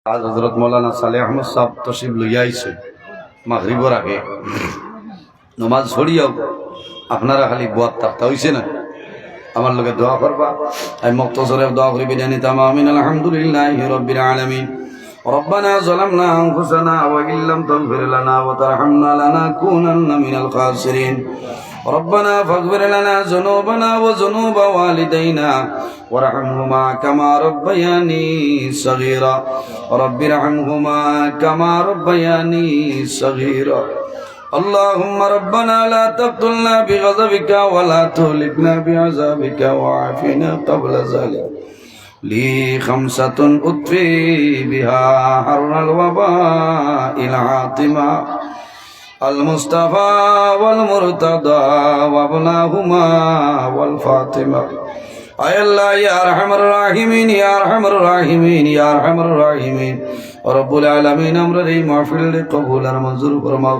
আজ হজরত মৌলানা সালেহ আহমদ সাহেব তশরিফ লইয়া আইছে মাগরিবর আগে নমাজ ছড়িয়াও আপনারা খালি বুয়াত তাক্তা হইছে না আমার লগে দোয়া করবা আমি মুক্তসরে দোয়া করি বিদানি তামামিন আলহামদুলিল্লাহি রাব্বিল আলামিন ربنا ظلمنا أنفسنا وإن لم تغفر لنا وترحمنا لنكونن من الخاسرين ربنا فاغفر لنا ذنوبنا وذنوب والدينا وارحمهما كما ربياني صغيرا رب ارحمهما كما ربياني صغيرا اللهم ربنا لا تقتلنا بغضبك ولا تهلكنا بعذابك وعافنا قبل ذلك لي خمسة أطفي بها حر الوباء العاطمة المصطفى والمرتضى وابناهما والفاطمة أي الله يا أرحم الراحمين يا أرحم الراحمين يا أرحم الراحمين رب العالمين أمر محفل قبول منظور فرماও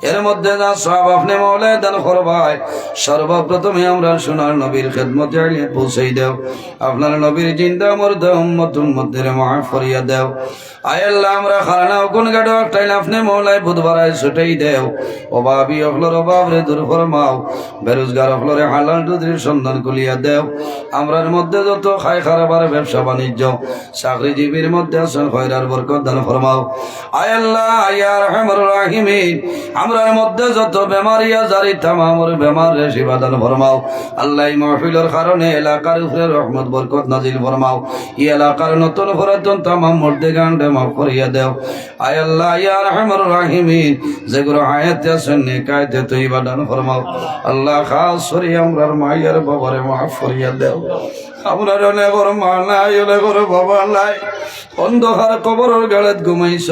এর মধ্যে যা সব আপনি মাওলায় দান করবায় সর্বপ্রথমে আমরা সোনার নবীর খেদমতে আলিয়ে পৌঁছাই দাও আপনার নবীর জিন্দা মুর্দা উম্মতুল মধ্যে মাফ করিয়া দাও আয় আল্লাহ আমরা খানা কোন গাড়ো টাইল আপনি মাওলায় বুধবারায় ছুটাই দাও অভাবী অফলর অভাবরে দূর ফরমাও বেরোজগার অফলরে হালাল রুজির সন্ধান করিয়া দাও আমরার মধ্যে যত খায় খারাবার ব্যবসা বাণিজ্য চাকরিজীবীর মধ্যে আছেন খয়রার বরকত দান ফরমাও আয় আল্লাহ ইয়া আরহামুর রাহিমিন আমরার মধ্যে যত বেমারিয়া জারি তামামর বেমারে শিফা দান ফরমাও আল্লাহ এই মাহফিলের কারণে এলাকার উপরে রহমত বরকত নাজিল ফরমাও এই এলাকার নতুন পুরাতন তামাম মর্দে গান্ডে মাফ করিয়া দাও আয় আল্লাহ ইয়া আরহামুর রাহিমিন যেগুলো হায়াতে আছেন নেকায়তে তৈবা দান ফরমাও আল্লাহ খাস করে আমরার মায়ের বাবারে মাফ করিয়া দাও আমরার অনেকর মা নাই অনেকর বাবা নাই অন্ধকার কবরের গাড়িত ঘুমাইছ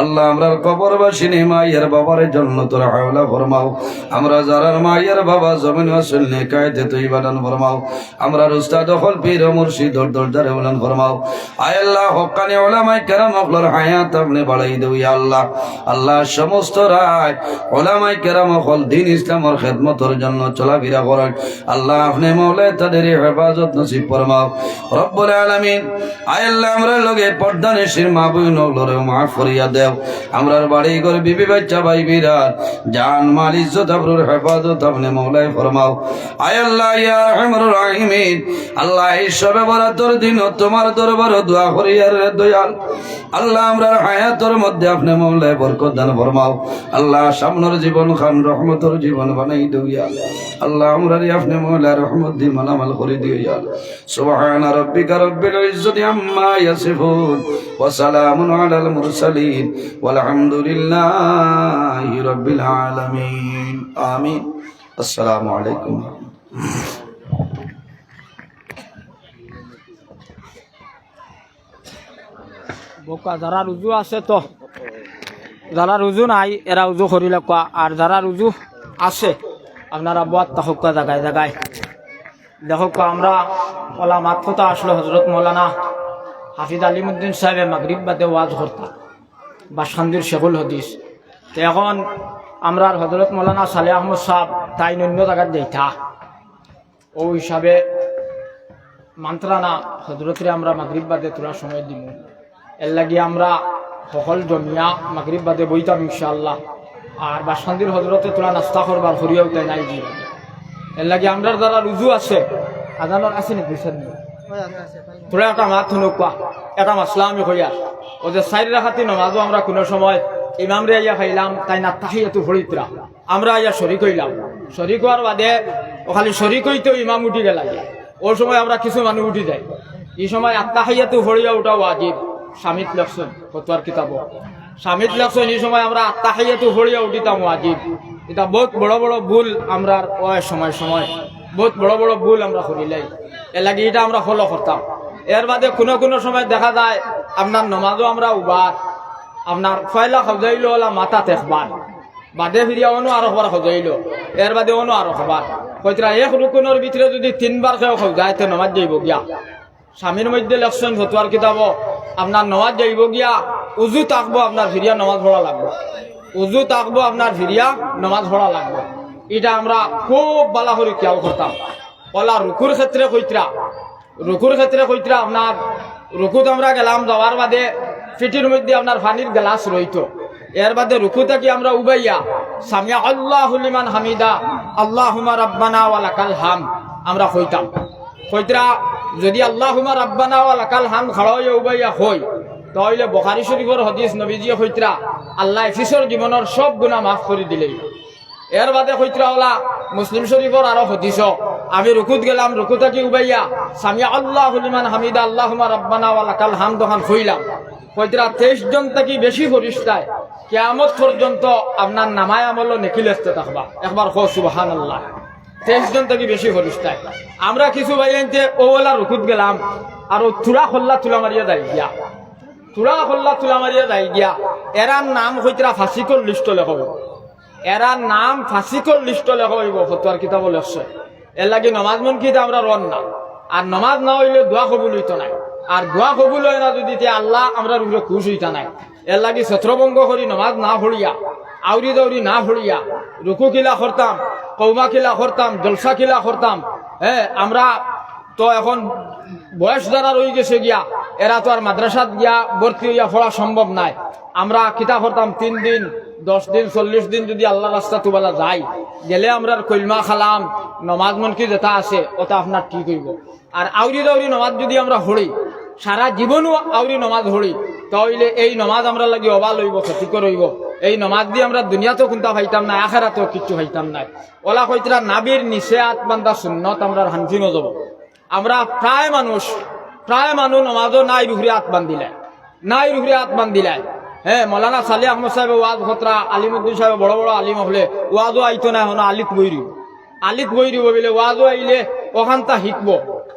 আল্লাহ আমরার কবরবাসী মায়ের বাবার জন্য তোরা হাওলা ফরমাও আমরা যারার মায়ের বাবা জমিন আসল নেকায়তে তৈবা দান ফরমাও আমরার উস্তাদ হল পীর মুর্শিদ দরজারে উলান ফরমাও আয় আল্লাহ হক্কানি উলামায়ে কেরাম হকলর হায়াত আপনি বাড়াই দেও ইয়া আল্লাহ আল্লাহ সমস্ত রায় উলামায়ে কেরাম হল দ্বীন ইসলামের খিদমতের জন্য চলাফেরা করেন আল্লাহ আপনি মাওলায় তাদের হেফাজত নসিব ফরমাও রব্বুল আলামিন আয় আল্লাহ আমরা লগে পর্দা নিশির মা বোন হকলরে মাফ করিয়া দেও আমরার বাড়ি ঘর বিবি বাচ্চা ভাই বিরাট জান মাল ইজ্জত আবরুর হেফাজত আপনি মাওলায় ফরমাও আয় আল্লাহ ইয়া আরহামুর রাহিমিন আল্লাহ এই শবে বরাতের দিন তোমার দরবারে দোয়া করি আর দয়াল আল্লাহ আমরার হায়াতের মধ্যে আপনি মাওলায় বরকত দান ফরমাও আল্লাহ সামনের জীবন খান রহমতের জীবন বানাই দিও ইয়া আল্লাহ আমরার আপনি মাওলায় রহমত দি মালামাল করে দিও ইয়া সুবহান রাব্বিকা রাব্বিল ইজ্জতি আম্মা ইয়াসিফুন ওয়া সালামুন আলাল মুরসালিন ওয়ালহামদুলিল্লাহি রাব্বিল আলামিন আমিন আসসালামু আলাইকুম বোকা যারা রুজু আছে তো যারা রুজু নাই এরা উজু করিলে কোয়া আর যারা রুজু আছে আপনারা বাত তাহকা জায়গায় জায়গায় দেখো আমরা ওলা মাতফতা আসলো হজরত মৌলানা হাফিজ আলিমুদ্দিন সাহেব মাগরিব বাদে ওয়াজ করতা বাসখান্দির শেখুল হদিস তো এখন আমরা হজরত মৌলানা সালেহ আহমদ সাহেব তাই অন্য জায়গায় যাইতা ও হিসাবে মান্ত্রানা হজরতরে আমরা মাগরিব বাদে তোলা সময় দিব এর লাগি আমরা সকল জমিয়া মাগরিব বাদে বইতাম ইনশাআল্লাহ আর বাসখান্দির হজরতে তোলা নাস্তা করবার হরিয়াও তাই নাই দিয়ে এর লাগি আমরা যারা রুজু আছে আজানোর আছে নি বুঝছেন তোরা একটা মাত শুনুকা এটা মাসলা আমি কইয়া ও যে সাইড রাখাতি নমাজও আমরা কোনো সময় ইমাম রে আইয়া খাইলাম তাই না তাহিয়াতু ফরিতরা আমরা আইয়া শরীক হইলাম শরীক হওয়ার বাদে ও খালি শরীক হইতেও ইমাম উঠি গেল ওই সময় আমরা কিছু মানুষ উঠি যাই এই সময় আত্মাহিয়াতু ফরিয়া ওটা ওয়াজিব স্বামীত লেখছেন ফতোয়ার কিতাব স্বামীত লেখছেন এই সময় আমরা আত্মাহিয়াতু ফরিয়া উঠিতাম ওয়াজিব এটা বহুত বড় বড় ভুল আমরা ওই সময় সময় বহুত বড় বড় ভুল আমরা করিলাই এর লাগে এটা আমরা ফলো করতাম এর বাদে কোনো কোনো সময় দেখা যায় আপনার নমাজও আমরা উবার আপনার ফয়লা সজাইল ওলা মাথা দেখবার বাদে ফিরিয়া অনু আরো বার সজাইল এর বাদে অনু আরো খবার কইতরা এক রুকুনের ভিতরে যদি তিনবার কেউ সজায় তো নমাজ যাইব গিয়া স্বামীর মধ্যে লেখছেন ফতোয়ার কিতাব আপনার নমাজ যাইব গিয়া উজু থাকবো আপনার ফিরিয়া নমাজ পড়া লাগবে উজু থাকবো আপনার ফিরিয়া নমাজ পড়া লাগবে এটা আমরা খুব বালা করে খেয়াল করতাম ওলা রুকুর ক্ষেত্রে কইতরা আপনার রুকুত আমরা গেলাম যাওয়ার বাদে পিঠির মধ্যে আপনার পানির গ্লাস রইতো। এর বাদে রুকু থাকি আমরা উবাইয়া সামিয়া আল্লাহু লিমান হামিদা আল্লাহুম্মা রাব্বানা ওয়া লাকাল হাম আমরা হইতাম। কইতরা যদি আল্লাহুম্মা রাব্বানা ওয়া লাকাল হাম খাড়া হইয়া উবাইয়া হই, তাহলে বুখারী শরীফের হাদিস নবীজি কইতরা আল্লাহ ফিসর জীবনের সব গুনাহ মাফ করে দিলেই। এর বাদে কইতরা ওলা মুসলিম শরীফের আরো হাদিস, আমি রুকুত গেলাম, রুকু থাকি উবাইয়া সামিয়া আল্লাহু লিমান হামিদা আল্লাহুম্মা রাব্বানা ওয়া লাকাল হাম দোকান হইলাম। কইতরা 23 জন থেকে বেশি ফেরেশতায় কিয়ামত পর্যন্ত আপনার নামায় আমল নেকি লিখতে থাকবা। একবার কও সুবহানাল্লাহ। 23 জন থেকে বেশি ফেরেশতায়। আমরা কিছু ভাইয়ানতে ওলা রুকুত গেলাম আর তুলা খল্লা তুলা মারিয়া যাই গিয়া, তুলা খল্লা তুলা মারিয়া যাই গিয়া, এরার নাম কইতরা ফাসিকর লিস্ট লেখা হইব, এরার নাম ফাসিকর লিস্ট লেখা হইব। ফতোয়ার কিতাব লেখছে এর লাগে নমাজ মন কিতে আমরা রন না। আর নমাজ না হইলে দোয়া কবুল হইতো নাই, আর দোয়া কবুল হয় না যদি আল্লাহ আমরা রূপে খুশ হইতা নাই। এর লাগে ছত্রভঙ্গ করি নমাজ না হড়িয়া, আউরি দৌরি না হড়িয়া, রুকু কিলা করতাম, কৌমা কিলা করতাম, জলসা কিলা করতাম। হ্যাঁ, আমরা তো এখন বয়স যারা রয়ে গেছে গিয়া, এরা তো আর মাদ্রাসাত গিয়া ভর্তি হইয়া পড়া সম্ভব নাই। আমরা কিতা করতাম 3 দিন 10 দিন 40 দিন যদি আল্লাহ রাস্তা তুবালা যাই, গেলে আমরা কলমা খালাম, নমাজ মন কি যেটা আছে ওটা আপনার ঠিক হইব। আর আউরি দৌরি নমাজ যদি আমরা হড়ি, সারা জীবনও আউরি নমাজ হড়ি, তাহলে এই নমাজ আমরা লাগি অবাল হইব, ক্ষতিকর হইব। এই নমাজ দিয়ে আমরা দুনিয়াতেও কোনটা পাইতাম না, আখেরাতেও কিচ্ছু পাইতাম না। ওলা কইতরা নাবির নিচে আত্মান্দা সুন্নত আমরা হানফি নজব। আমরা প্রায় মানুষ নমাজও নাই রুহরে হাত বান্ধিলাই, নাই রুহরে হাত বান্ধিলাই। হ্যাঁ, মৌলানা সালি আহমদ সাহেব ওয়াজ খতরা, আলিমুদ্দিন সাহেব বড় বড় আলিম হলে ওয়াজও আইতো না, এখন আলিক বইরিব বলে ওয়াজও আইলে ওখানটা শিখব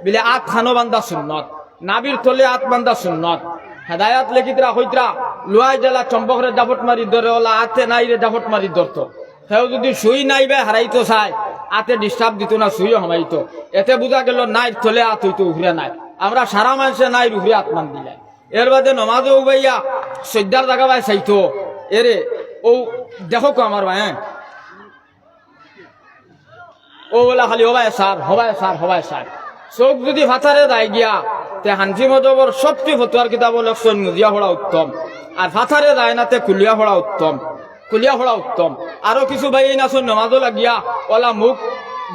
বলে আত খানো বান্ধা সুন্নত, নাবির তলে আত বান্ধা সুন্নত। হেদায়াত লেখিতরা হইতরা লোয়াই জেলা চম্পকরে জাফট মারি ধরে, ওলা আতে নাই রে জাফট মারি ধরত। সেও যদি সুই নাইবে হারাইতো চাই, আতে ডিস্টার্ব দিত না, সুইও হামাইতো। এতে বোঝা গেল নাই তলে আত হইতো, উহরে নাই। আমরা সারা মানুষে নাই উহরে আত্মান দিলাই। এর বাদে নমাজও উবাইয়া সজ্জার জায়গা ভাই চাইতো। এরে ও দেখো আমার ভাই, হ্যাঁ ও বলা খালি হবাই সার চোখ যদি ফাতারে দায় গিয়া, তে হানফি মজবর সবচেয়ে ফতোয়ার কিতাব লেখছেন মুজিয়া পড়া উত্তম, আর ফাতারে যায় না তে কুলিয়া পড়া উত্তম। আরো কিছু ভাই এই নাচন নমাজও লাগিয়া ওলা মুখ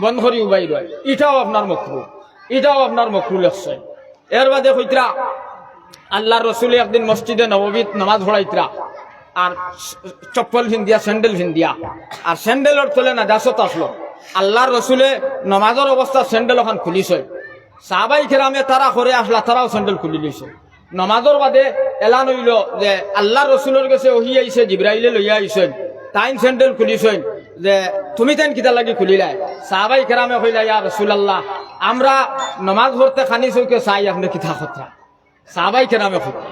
বন্ধ করি উবাই রয়, এটাও আপনার মকরু লেখছে। এর বাদে কইতরা আল্লাহ রসুল একদিন মসজিদে নববীত নামাজ পড়াইতরা, আর চপ্পল ভিন্দিয়া, স্যান্ডেল ভিন্দিয়া, আর স্যান্ডেলের তলে নাজাসত আসলো। আল্লাহর রসুলে নমাজের অবস্থা স্যান্ডেল ওখান খুলিছে। সাহাবাই কেরামে তারা করে আসলা, তারাও স্যান্ডেল খুলি লইছে। নমাজের বাদে এলান হইল যে আল্লাহর রসুলের কাছে ওহি আইছে, জিব্রাইলে লইয়া আইছেন, তাইন স্যান্ডেল খুলিছেন, যে তুমি তাইন কিতা লাগি খুলিলাই? সাহাবাই কেরামে কইলা, ইয়া রাসূলুল্লাহ, আমরা নমাজ পড়তে খানি চৌকে চাই, আপনি কিতা কথা? সাহাবাই কেরামে কথা।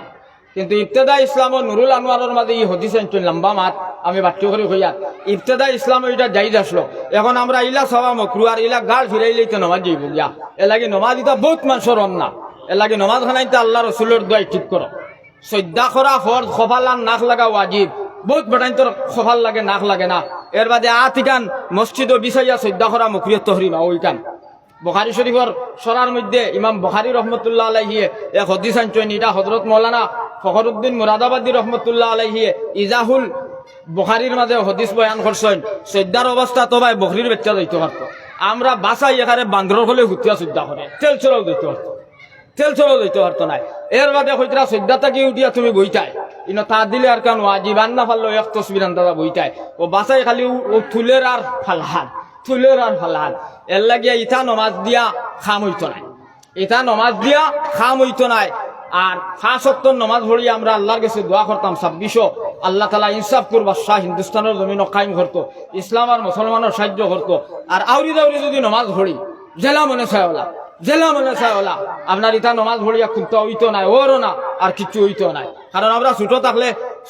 কিন্তু ইবতেদা ইসলাম ও নুরুল আনোয়ারের মাঝে এই হদিস আনছেন লম্বা মাত, আমি বাট্য করে হইয়া ইবতেদা ইসলাম এটা যাই আসলো। এখন আমরা ইলা সবা মকরু আর ইলা গাল ফিরাইলেই তো নমাজ যাইব গিয়া। এর লাগে নমাজ এটা বহুত মানুষের রম না। এর লাগে নমাজ খানাইতে আল্লাহ রসুলের দোয়াই ঠিক করো। সদ্যা করা ফরজ, খফালান নাক লাগা ওয়াজিব। বহুত বেটাইন তোর খফাল লাগে, নাক লাগে না। এর বাদে আতিকান মসজিদ ও বিছাইয়া সদ্যা করা মকরিয়ত তহরিমা ওইকান। বুখারী শরীফের সরার মধ্যে ইমাম বুখারী রহমতুল্লাহ আলাইহি এক হাদিস আনছেন, এটা হযরত মাওলানা ফখরুদ্দিন মুরাদাবাদী রহমতুল্লাহ আলাইহি ইজাহুল বুখারীর মাঝে হাদিস বয়ান করছেন। সদ্যার অবস্থা তো ভাই বকরির বাচ্চা যাইতে পারতো। আমরা বাসাই এখানে বান্দর হলে হুতিয়া সদ্যা করে, তেল চড়াও যাইতে পারতো নাই। এর বাদে হইতরা সদ্যা থাকি উঠিয়া তুমি বইটাই ইনো তা দিলে আর কেন ওয়াজিব আন না পারলো এক তসবির আন্দাজা বইটাই ও বাসাই খালি ও থুলের আর ফালহান। এর লাগিয়া ইটা নমাজ দিয়া খাম হইতো নাই। আর 5 ওয়াক্ত নমাজ পড়িয়া আমরা আল্লাহর কাছে দোয়া করতাম 26 আল্লাহ তাআলা ইনসাফ করবা, শাহ হিন্দুস্তানের জমিন কায়েম করতো, ইসলাম আর মুসলমানের সাহায্য করতো। আর আউরি দাউরি যদি নমাজ পড়ি জেলা মনে চায় ওলা আপনার ইটা নমাজ পড়িয়া খুলতে হইতো নাই, ওরও না আর কিছু হইতো নাই। কারণ আমরা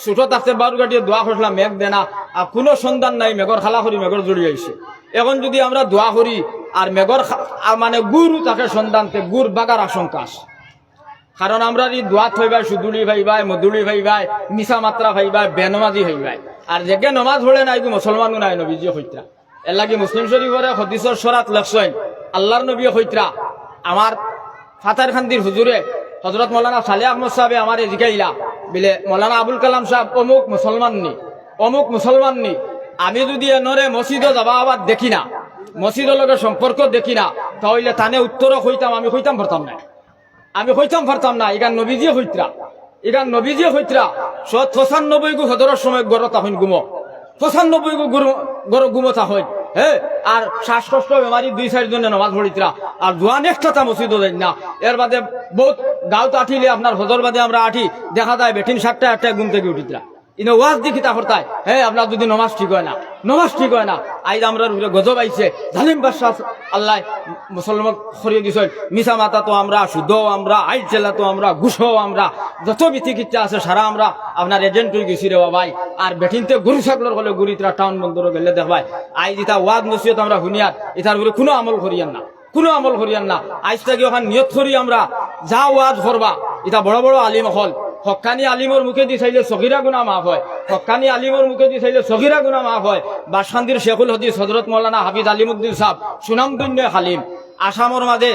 ছোট থাকতে বারু গাটিয়ে দোয়া করলাম মেঘ দেনা, আর কোনো সন্ধান নাই, মেঘর খালা করি মেঘর জড়িয়ে আইছে। এখন যদি আমরা দোয়া করি আর মেঘর মানে গুরু তাকে সন্ধানতে গুড় বাগার আশঙ্কা আছে। কারণ আমরা এই দোয়া থইবাই সুদুলি ভাইবাই, মধুলি ভাইবাই, মিশা মাত্রা ভাইবাই, বেনমাজি ভাইবাই। আর যেকে নমাজ পড়ে নাই মুসলমানও নাই নবীজি হইতরা। এর লাগে মুসলিম শরীফরে হদিসর সরাত লেখছেন, আল্লাহর নবী হইতরা আমার ফাতার খান্দির হুজুরে হজরত মৌলানা সালেহ আহমদ সাহেবে আমার জিকাইলা বলে মৌলানা আবুল কালাম সাহেব অমুক মুসলমান নি আমি যদি এনরে মসজিদও যাবা আবার দেখি না মসজিদের লগে সম্পর্ক দেখি না তাহলে তানে উত্তরও হইতাম আমি হইতাম পারতাম না এখান নবীজিয়ে হইতরা 95 গু হদরের সময় গড় তাহইন গুমো 95 গু গড় গুমো তাহইন হ্যাঁ আর শ্বাসকষ্ট বেমারি 2-4 জনে নামাজ পড়িতরা আর জোয়ান একটা মসজিদ দেন না এর বাদে বহুত গাঁত আঠিলে আপনার হজর বাদে আমরা আঠি দেখা যায় বেটিন 7টা ঘুম থেকে উঠিতরা ইনো ওয়াজ দেখি তা করতায় হ্যাঁ আপনার যদি নমাজ ঠিক হয় না আইজ আমরা গজব আইছে জালিম বাদশাহ আল্লাহ মুসলমান সরিয়ে দিছেন মিছা মাতা তো আমরা শুদ্ধ আমরা আইজ জেলা তো আমরা ঘুষও আমরা যত বিতিকিচ্ছা আছে সারা আমরা আপনার এজেন্ট হয়ে গেছি রে বাবাই আর বেঠিনতে গরু ছাগলের হলে গরিতরা টাউন বন্দর গেলে দেখবাই আইজ ইতা ওয়াজ নসিহত আমরা শুনিয়ার ইতার উপরে কোনো আমল করিয়ান না আইজ থেকে ওখান নিয়ত করি আমরা যা ওয়াজ করবা ইতা বড় বড় আলিম হল হক্কানি আলিমর মুখে দি চাইলে সগিরা গুনাহ মাফ হয় বাসখান্দির শেখুল হাদিস হযরত মাওলানা হাফিজ আলিমউদ্দিন সাহেব সুনামধন্য হালিম আসামর মাঝে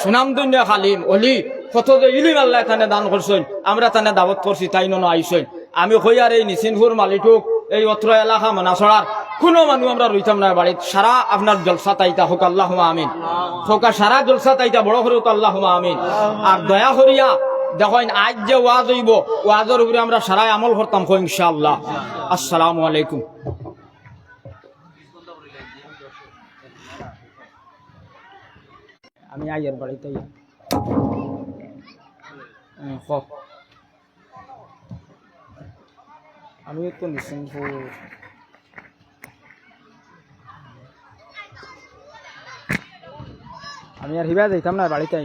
সুনামধন্য হালিম অলি কত যে ইলিম আল্লাহ তানে দান করছেন আমরা তানে দাওয়াত করছি তাই নন আইছেন আমি কই আর এই নিসিনপুর মালিটুক এই অত্র এলাকা মনাসড়ার কোনো মানুষ আমরা রইতাম না বাড়িত সারা আপনার জলসা তাইতা হোক আল্লাহুম্মা আমিন হোকা সারা জলসা তাইতা বড় করে হোক আল্লাহুম্মা আমিন আর দয়া করিয়া দেখেন আজ যে ওয়াজ হইব ওয়াজের উপরে আমরা সারাই আমল করতাম ইনশাআল্লাহ। আসসালামু আলাইকুম। আমি আইয়ার বাড়িতে আমি তো নিশ্চিন্ত আমি আর হিবা যাইতাম না বাড়িতে